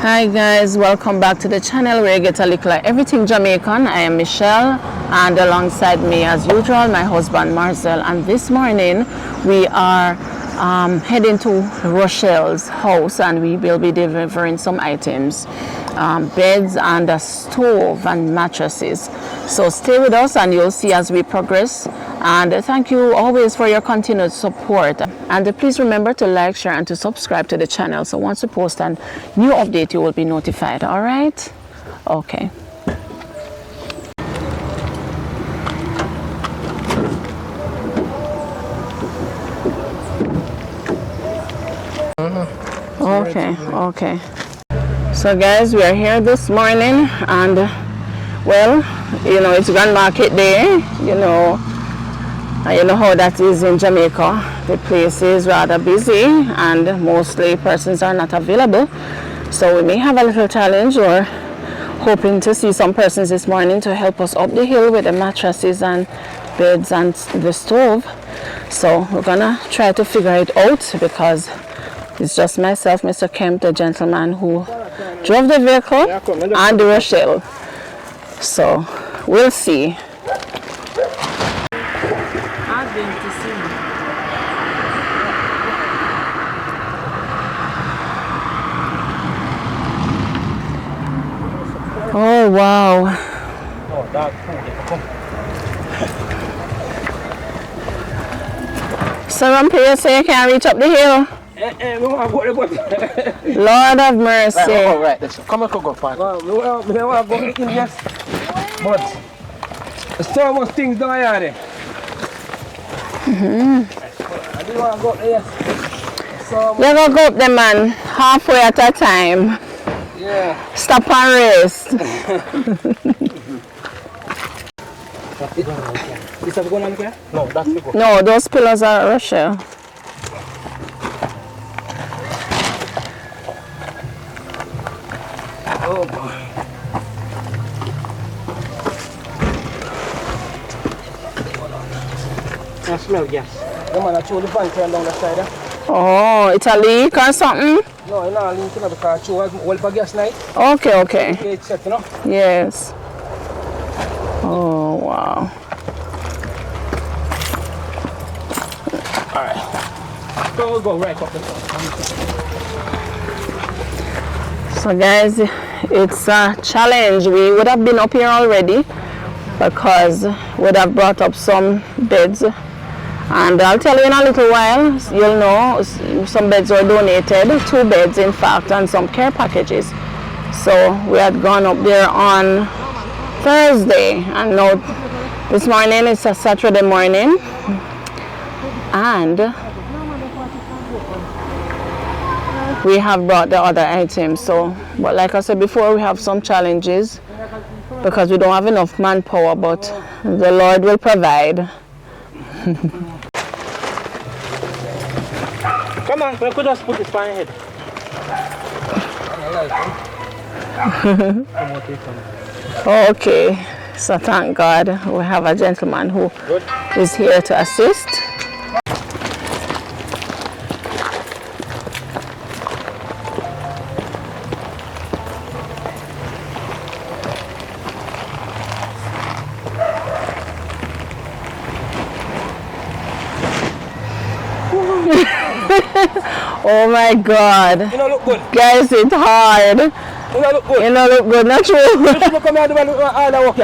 Hi guys, welcome back to the channel where you get a little everything Jamaican. I am Michelle, and alongside me as usual my husband Marcel, and this morning we are heading to Rochelle's house and we will be delivering some items, beds and a stove and mattresses. So stay with us and you'll see as we progress, and thank you always for your continued support, and please remember to like, share and to subscribe to the channel, so once we post a new update you will be notified. All right, okay. Okay. So guys, we are here this morning, and well, you know, it's Grand Market Day, you know how that is in Jamaica. The place is rather busy and mostly persons are not available, so we may have a little challenge. Or hoping to see some persons this morning to help us up the hill with the mattresses and beds and the stove. So we're gonna try to figure it out, because it's just myself, Mr. Kemp, the gentleman who drove the vehicle, and Rochelle. So we'll see. Oh wow. So Rumpy, so you can't reach up the hill? Lord of mercy. Right. Come on, go park. Yes. But there's so much things down here. I do want to go up there. You're going to go up there, man, halfway at a time. Yeah. Stop and rest. No, that's the go. No, those pillars are Rochelle. Oh boy. I smell gas. The man threw the van down the side. Oh, it's a leak or something? No, it's not a leak because I threw well for gas night. Okay. It's set, you know? Yes. Oh, wow. Alright. So we'll go right up the top. So guys, it's a challenge. We would have been up here already because we would have brought up some beds, and I'll tell you in a little while, you'll know some beds were donated, 2 beds in fact, and some care packages. So we had gone up there on Thursday, and now this morning it's a Saturday morning, and we have brought the other items. So, but like I said before, we have some challenges because we don't have enough manpower, but the Lord will provide. Come on, we could just put it on your head. Okay, so thank God we have a gentleman who is here to assist. Oh my God. You know, look good. Guys, it's hard. You know, look good. You know, look good, not true. You come here and do all the work. We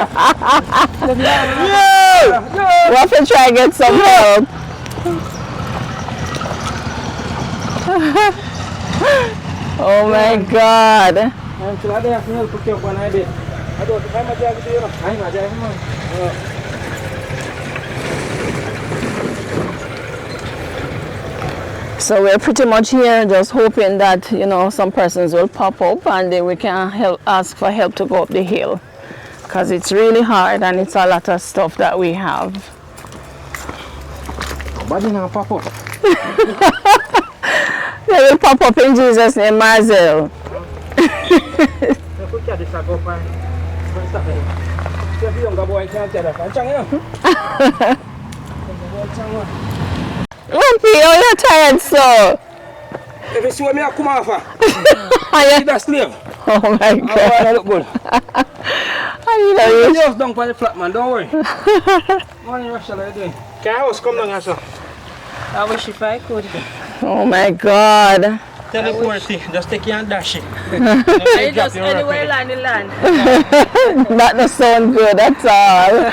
have to try and get some help. Oh my God. I'm sure they have to help put you up on a bit. I don't think I'm a driver to you. I'm a driver. So we're pretty much here just hoping that, you know, some persons will pop up and then we can ask for help to go up the hill, because it's really hard and it's a lot of stuff that we have. Body now pop up. They will pop up in Jesus' name, Marcel. Lumpy, oh, you're tired, so. If you see me, I come off. Yeah. See that slave? Oh my God. I look good. I know you. Just down for the flat, man. Don't worry. Morning, Rachel. How you doing? Can I come down here, sir? I wish if I could. Oh my God. Teleporting. Just take you and dash it. I just anywhere land the land. That does sound good at all.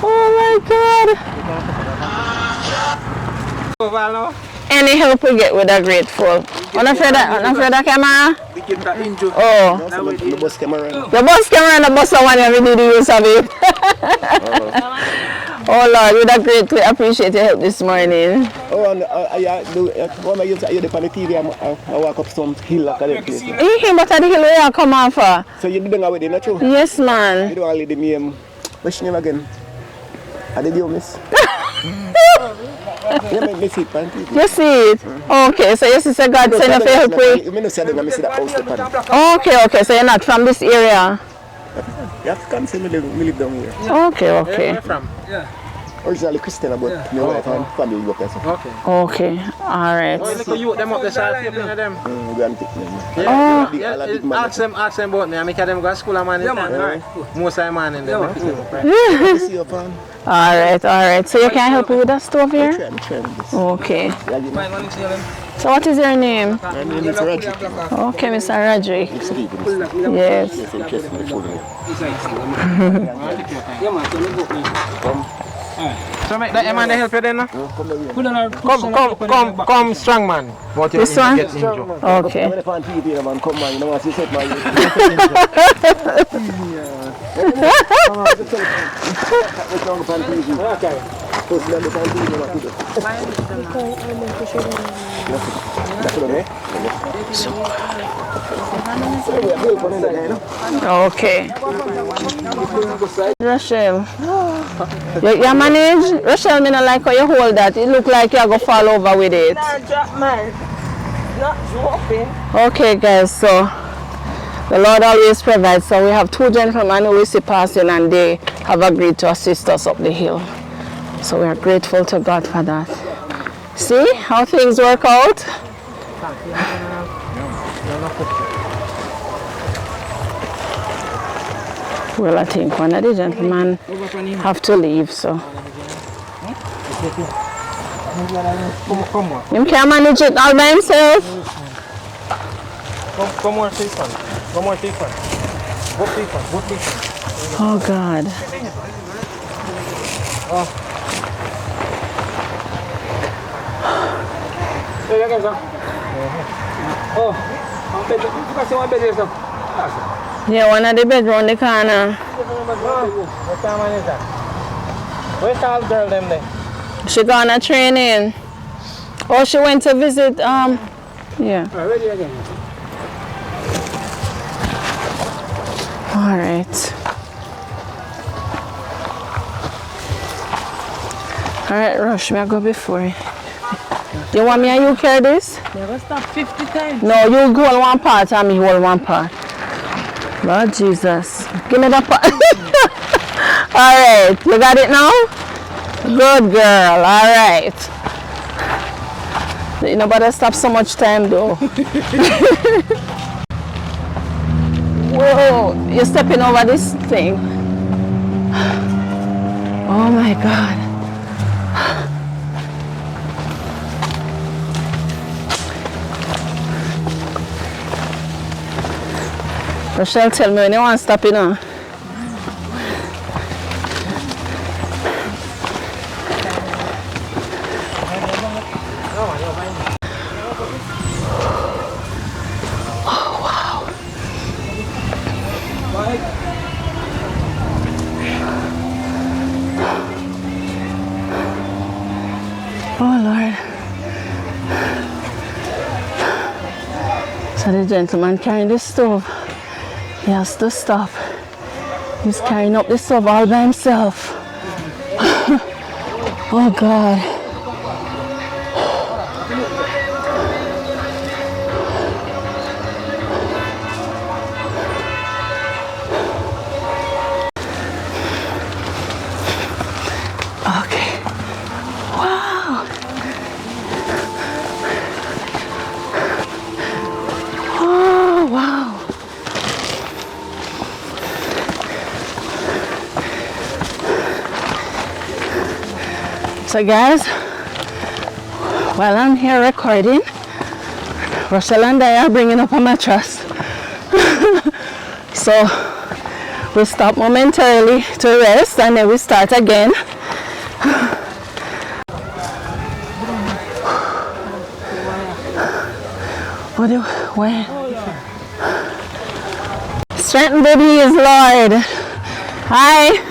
Oh my God. Any help we get, we're grateful. Unafraid of camera? Oh. The bus camera. The bus camera and the bus one every day you use of it. Oh Lord, we'd greatly appreciate your help this morning. Oh, and when I use the TV, I walk up some hill like that place. You came back to the hill where you come off for? So you didn't go with it, not true? Yes, man. You don't only the me, what's your name again? I did you miss? You make me see it, man. You see it? Okay, so you see God send you for help with. You mean to say that I see the house, the pan. Okay, so you're not from this area? You have to come see me live down here. Okay. Where you from? Yeah. Originally Christian, but my wife and family work there. Okay. Okay, alright. Oh, look at you, them up the side, flipping at them. We are big men. Ask them about me. I make them go to school, man. Yeah, man. Most of them, man, in there. See your pan. Alright. So you can help me with that stove here? I'm trying this. Okay. So what is your name? My name is Roderick. Okay, Mr. Roderick. Stephen. Yes. Yes, interested in the food. So make that man help you then, no? Come strong, man. This one? Okay. When I find TV, man, come man, you know what you said, man. Okay. Rachel. You manage? Rachel, I don't like how you hold that. It look like you're going to fall over with it. Not dropping. Okay, guys, so the Lord always provides. So we have two gentlemen who we see passing and they have agreed to assist us up the hill. So we are grateful to God for that. See how things work out? Well, I think one of the gentlemen have to leave, so. Him can't manage it all by himself. Come more, take one. Come more, take one. Both take one. Oh, God. Yeah, one of the bedroom in the corner. What time is that? Where's the old girl them there? She gone a training. Oh, she went to visit, yeah. Ready again. All right. All right, Rush, may I go before you? You want me and you carry this? Never stop 50 times. No, you hold one part and me hold one part. Lord Jesus. Give me that part. All right, you got it now? Good girl, all right. You know, but I stop so much time though. Whoa, you're stepping over this thing. Oh my God. Rochelle, tell me when you want to stop, you know. Oh Lord. So the gentleman carrying the stove, he has to stop. He's carrying up the stove all by himself. Oh God. Okay. Wow. So guys, while I'm here recording, Rochelle and I are bringing up a mattress. So we stop momentarily to rest and then we start again. Where? Strengthen the knees, Lord. Hi.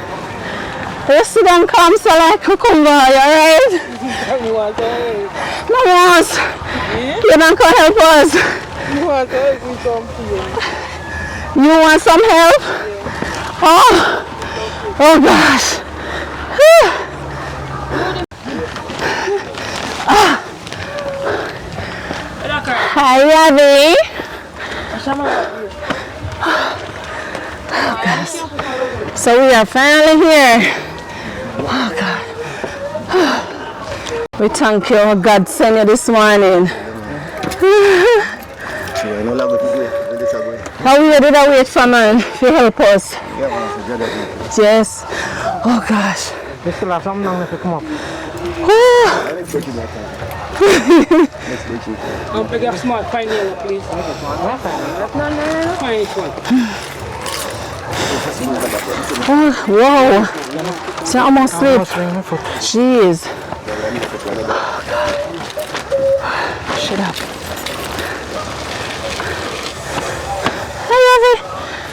Let's sit down, come so like cucumber, you alright? No more. You don't come help us. You want some help? Oh gosh. Hi, Abby. Oh gosh. So we are finally here. Oh God. We thank you, God sent you this morning. How we did I wait for man to help us? Yes. Oh gosh. You still have something long to come up. Don't pick up smart, find you, please. No. Find one. Oh, whoa. She almost slipped. Jeez. Oh, God. Shut up. Hey, Ivy.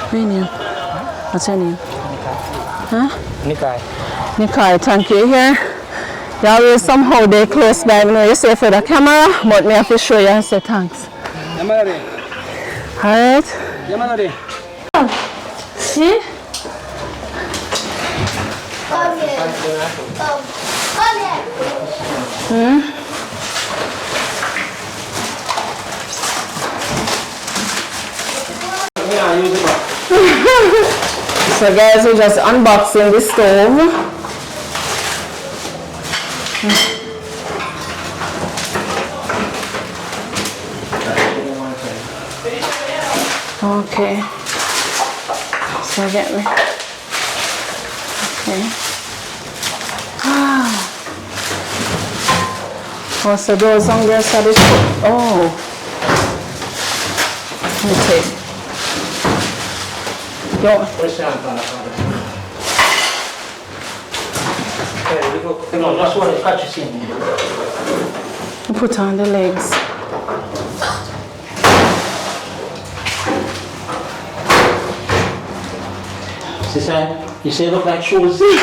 What's your name? What's your name? Huh? Nikai, thank you. Here. You always somehow they close by. I know you say for the camera, but me have to show you and say thanks. Alright. See? So guys, we're just unboxing the stove. Okay. So get me. Okay. Oh, so those on there so this. Oh. Let me take. Go. Put on the legs. You say look like shoes. You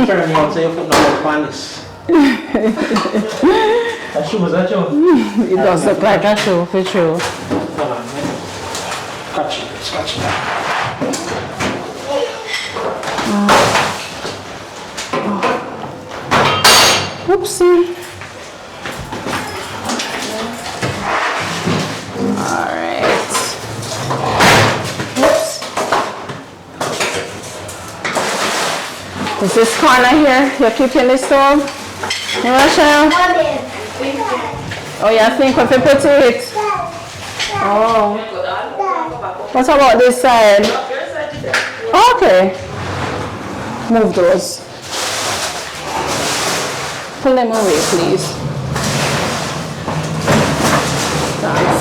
turn around and say you put no pants. That shoe, is that you? It does look like a shoe for sure. Scratch it. Oopsie. Alright. Oops. Is this corner here? You're keeping the stove? You want to show? Oh, yeah, I think if you put it. Oh. What about this side? Okay. Move those. Pull them away, please. Thanks.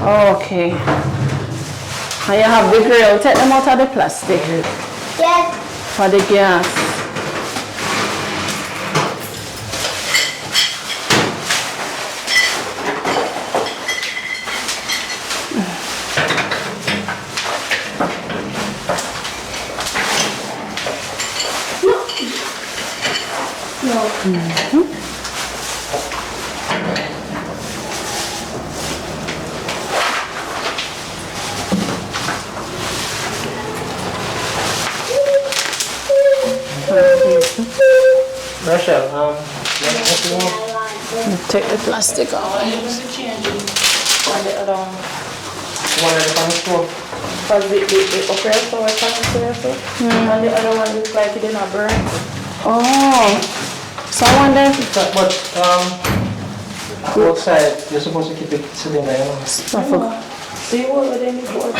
Okay. And you have the grill. Take them out of the plastic. Yes. For the gas. Rachel, take the plastic off. one of the funny store. Because the okra so I can't say so. And the other one looks like it didn't burn. Oh, so I wonder. But outside you're supposed to keep it sitting there. I See what they need for?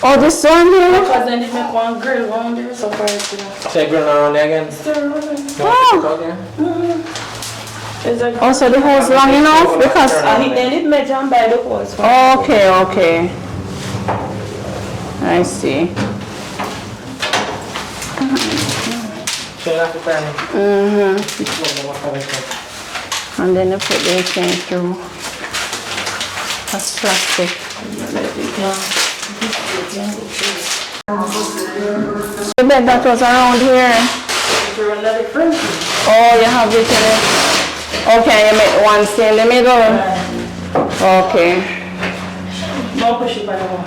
Oh, this one here? Because then they make one grill on there, so far it's Say grill around there again. Oh, so the hose long enough? Because they did measure and buy the hose. okay, okay. I see. And then you put the thing through. That's plastic. The bed that was around here. Oh, you have it in it. Okay, you make one stay in the middle. Okay. Don't push it by the wall.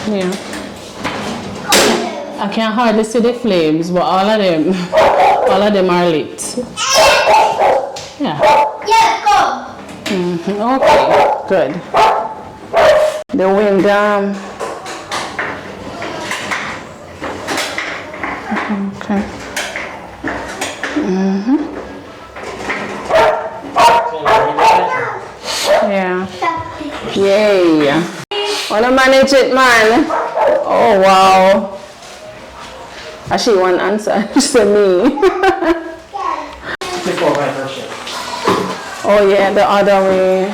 Yeah. I can hardly see the flames, but all of them are lit. Yeah. Okay, good. The wind okay. Yeah. Yay. Wanna manage it, man? Oh wow. Actually, one answer. She said me. Oh yeah, the other way.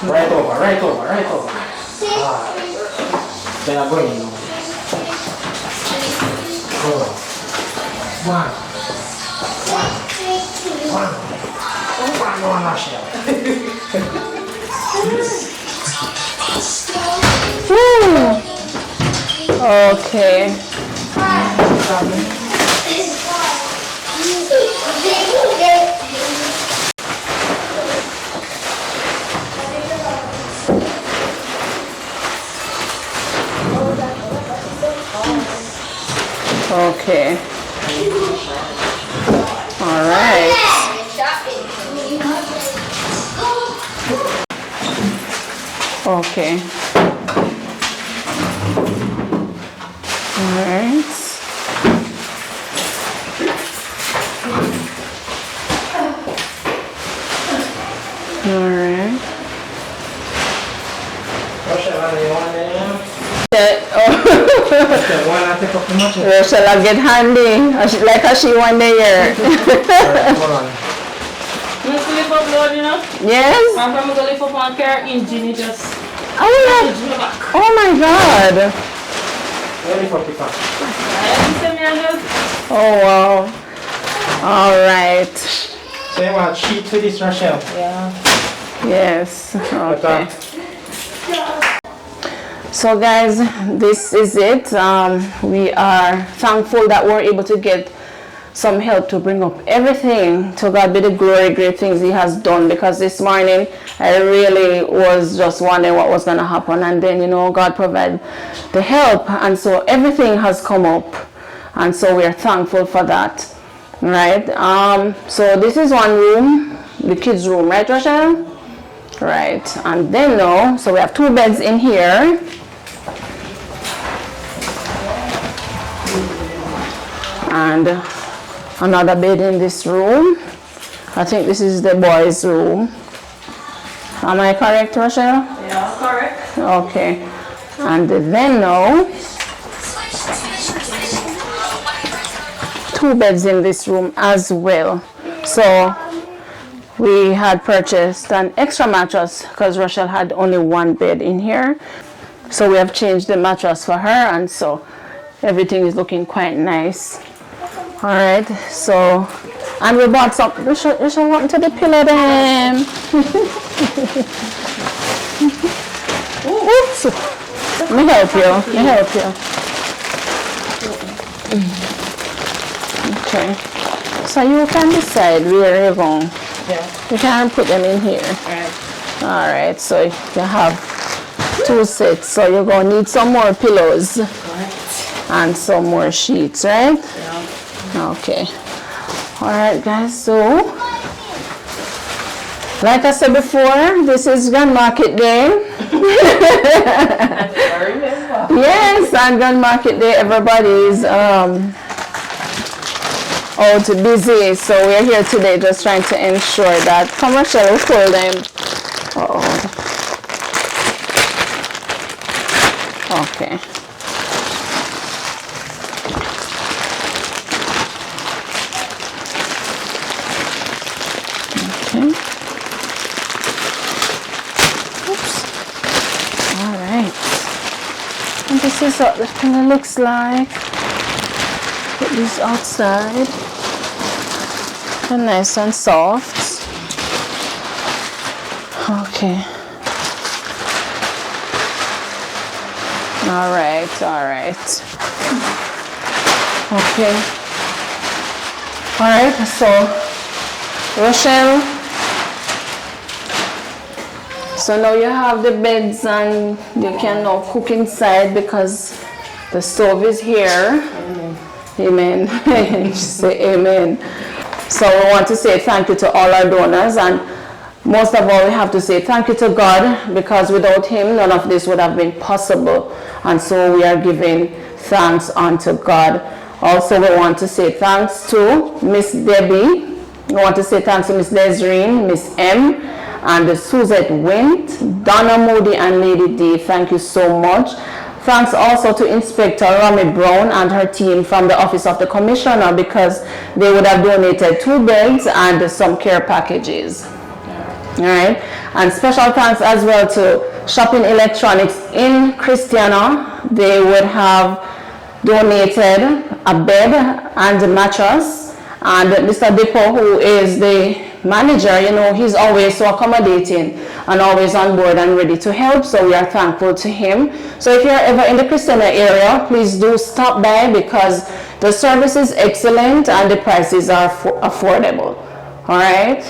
Right over. Then I'm going. Okay. Okay. All right. Okay. All right. All right. Shall I get handy? Like how she one day here. Hold on. You want to lift up load, you know? Yes? I'm going to lift up on car engine, it just... Oh my God. Ready for pick up. Oh wow. All right. So you want sheet to this, Rochelle? Yeah. Yes. Okay. So guys, this is it. We are thankful that we're able to get some help to bring up everything. To God be the glory, great things He has done, because this morning I really was just wondering what was going to happen, and then God provided the help, and so everything has come up, and so we are thankful for that. Right. So this is one room, the kids' room, right, Rochelle? Right. And then now, so we have 2 beds in here. And another bed in this room. I think this is the boys' room. Am I correct, Rochelle? Yeah, correct. Okay. And then now, 2 beds in this room as well. So we had purchased an extra mattress because Rochelle had only 1 bed in here. So we have changed the mattress for her, and so everything is looking quite nice. All right, so, and we bought some, you should want to the pillow then. Oops. Let me help you. Okay. So you can decide where you're going. Yeah. You can put them in here. Right. All right, so you have 2 sets. So you're going to need some more pillows. Right. And some more sheets, right? Yeah. Okay. All right, guys. So, like I said before, this is Gun Market Day. Yes, on Gun Market Day, everybody is out busy, so we're here today just trying to ensure that commercial will pull them. Okay. Okay. Oops. All right. And this is what the kind of looks like. Put these outside. And nice and soft. Okay. All right. Okay. All right, so Rochelle, so now you have the beds and you can now cook inside because the stove is here. Amen. Amen. Say amen. So we want to say thank you to all our donors, and most of all we have to say thank you to God, because without him none of this would have been possible, and so we are giving thanks unto God. Also we want to say thanks to Miss Debbie. We want to say thanks to Miss Desireen, Miss M, and Suzette Wint, Donna Moody, and Lady D. Thank you so much. Thanks also to Inspector Romy Brown and her team from the Office of the Commissioner, because they would have donated 2 beds and some care packages. All right, and special thanks as well to Shopping Electronics in Christiana. They would have donated a bed and a mattress, and Mr. Dippo, who is the manager, you know, he's always so accommodating and always on board and ready to help, so we are thankful to him. So if you're ever in the Christiana area, please do stop by, because the service is excellent and the prices are affordable. All right.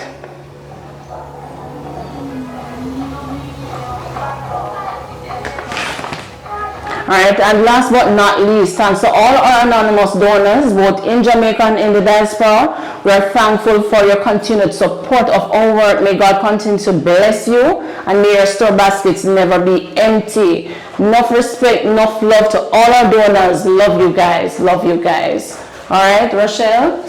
All right, and last but not least, thanks to all our anonymous donors, both in Jamaica and in the diaspora. We are thankful for your continued support of our work. May God continue to bless you, and may your store baskets never be empty. Enough respect, enough love to all our donors. Love you guys. Love you guys. All right, Rochelle?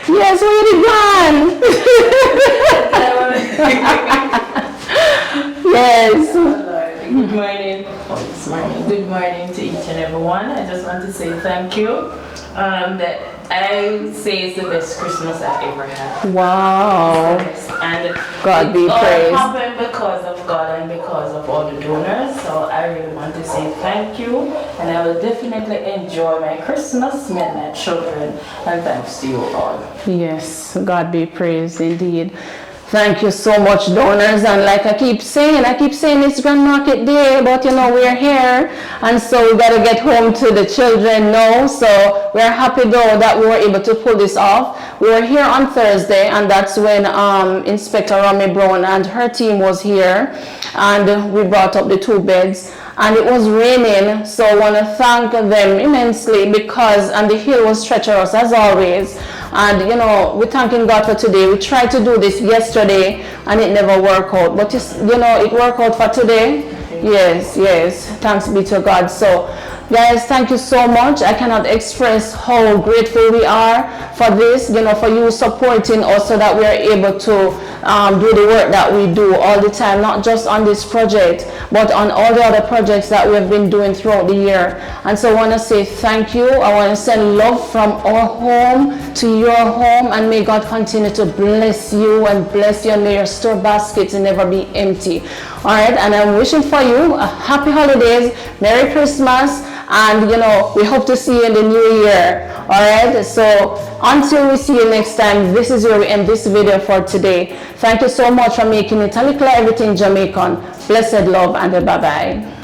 Yes, where you gone? Yes. Good morning. Good morning to each and every one. I just want to say thank you. That I say it's the best Christmas I've ever had. Wow. And God be praised. It all happened because of God and because of all the donors. So I really want to say thank you, and I will definitely enjoy my Christmas with my children. And thanks to you all. Yes, God be praised indeed. Thank you so much, donors. And like I keep saying it's Grand Market Day, but you know, we're here, and so we got to get home to the children now. So we're happy though that we were able to pull this off. We were here on Thursday, and that's when Inspector Romy Brown and her team was here, and we brought up the 2 beds. And it was raining, so I want to thank them immensely, because and the hill was treacherous as always. And you know, we're thanking God for today. We tried to do this yesterday and it never worked out, but you know, it worked out for today. Yes, thanks be to God. So guys, thank you so much. I cannot express how grateful we are for this, you know, for you supporting us so that we are able to do the work that we do all the time, not just on this project, but on all the other projects that we have been doing throughout the year. And so I want to say thank you. I want to send love from our home to your home, and may God continue to bless you and may your store baskets never be empty. All right, and I'm wishing for you a happy holidays, Merry Christmas, and you know, we hope to see you in the new year. All right, so until we see you next time, this is where we end this video for today. Thank you so much for making it a Likkle Everything Jamaican. Blessed love, and bye-bye.